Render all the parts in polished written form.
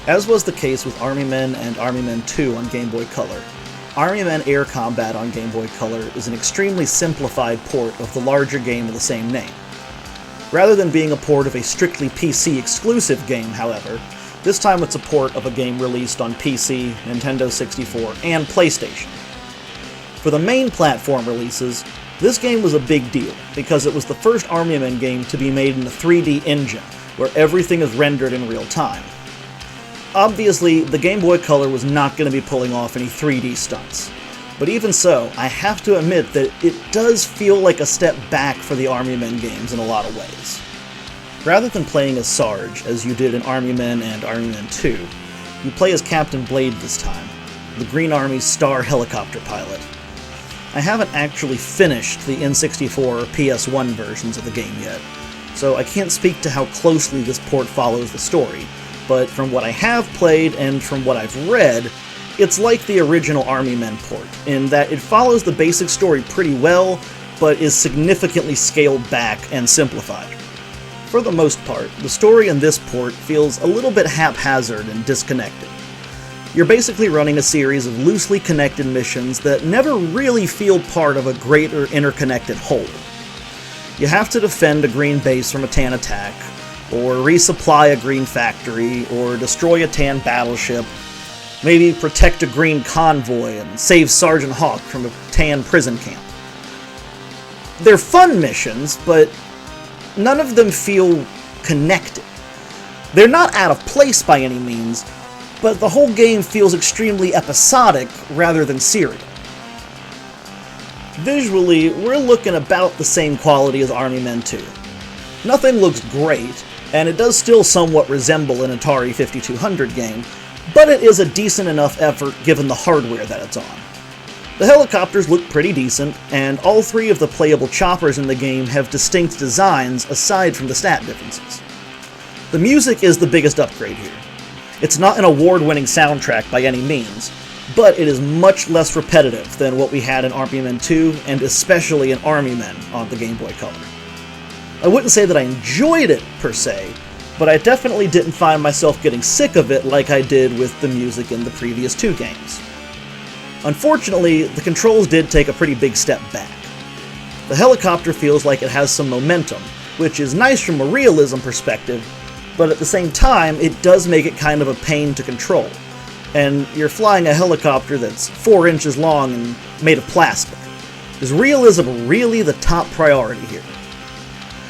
As was the case with Army Men and Army Men 2 on Game Boy Color, Army Men Air Combat on Game Boy Color is an extremely simplified port of the larger game of the same name. Rather than being a port of a strictly PC-exclusive game, however, this time it's a port of a game released on PC, Nintendo 64, and PlayStation. For the main platform releases, this game was a big deal, because it was the first Army Men game to be made in a 3D engine, where everything is rendered in real time. Obviously, the Game Boy Color was not going to be pulling off any 3D stunts, but even so, I have to admit that it does feel like a step back for the Army Men games in a lot of ways. Rather than playing as Sarge, as you did in Army Men and Army Men 2, you play as Captain Blade this time, the Green Army's star helicopter pilot. I haven't actually finished the N64 or PS1 versions of the game yet, so I can't speak to how closely this port follows the story, but from what I have played and from what I've read, it's like the original Army Men port, in that it follows the basic story pretty well, but is significantly scaled back and simplified. For the most part, the story in this port feels a little bit haphazard and disconnected. You're basically running a series of loosely connected missions that never really feel part of a greater interconnected whole. You have to defend a green base from a Tan attack, or resupply a green factory, or destroy a Tan battleship, maybe protect a green convoy and save Sergeant Hawk from a Tan prison camp. They're fun missions, but none of them feel connected. They're not out of place by any means, but the whole game feels extremely episodic rather than serial. Visually, we're looking about the same quality as Army Men 2. Nothing looks great, and it does still somewhat resemble an Atari 5200 game, but it is a decent enough effort given the hardware that it's on. The helicopters look pretty decent, and all three of the playable choppers in the game have distinct designs aside from the stat differences. The music is the biggest upgrade here. It's not an award-winning soundtrack by any means, but it is much less repetitive than what we had in Army Men 2, and especially in Army Men on the Game Boy Color. I wouldn't say that I enjoyed it, per se, but I definitely didn't find myself getting sick of it like I did with the music in the previous two games. Unfortunately, the controls did take a pretty big step back. The helicopter feels like it has some momentum, which is nice from a realism perspective, but at the same time, it does make it kind of a pain to control. And you're flying a helicopter that's 4 inches long and made of plastic. Is realism really the top priority here?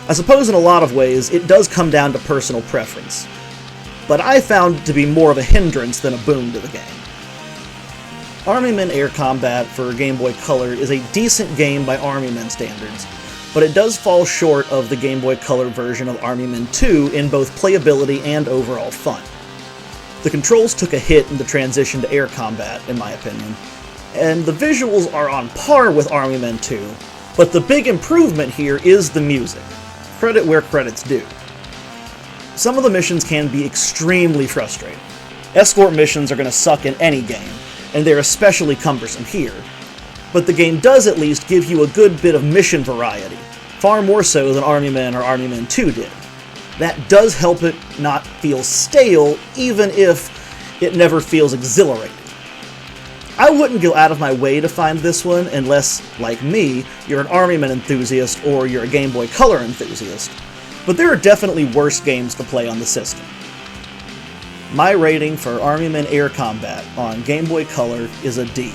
I suppose in a lot of ways, it does come down to personal preference, but I found it to be more of a hindrance than a boon to the game. Army Men Air Combat for Game Boy Color is a decent game by Army Men standards, but it does fall short of the Game Boy Color version of Army Men 2 in both playability and overall fun. The controls took a hit in the transition to air combat, in my opinion, and the visuals are on par with Army Men 2, but the big improvement here is the music. Credit where credit's due. Some of the missions can be extremely frustrating. Escort missions are going to suck in any game, and they're especially cumbersome here. But the game does at least give you a good bit of mission variety, far more so than Army Men or Army Men 2 did. That does help it not feel stale, even if it never feels exhilarating. I wouldn't go out of my way to find this one unless, like me, you're an Army Men enthusiast or you're a Game Boy Color enthusiast, but there are definitely worse games to play on the system. My rating for Army Men Air Combat on Game Boy Color is a D.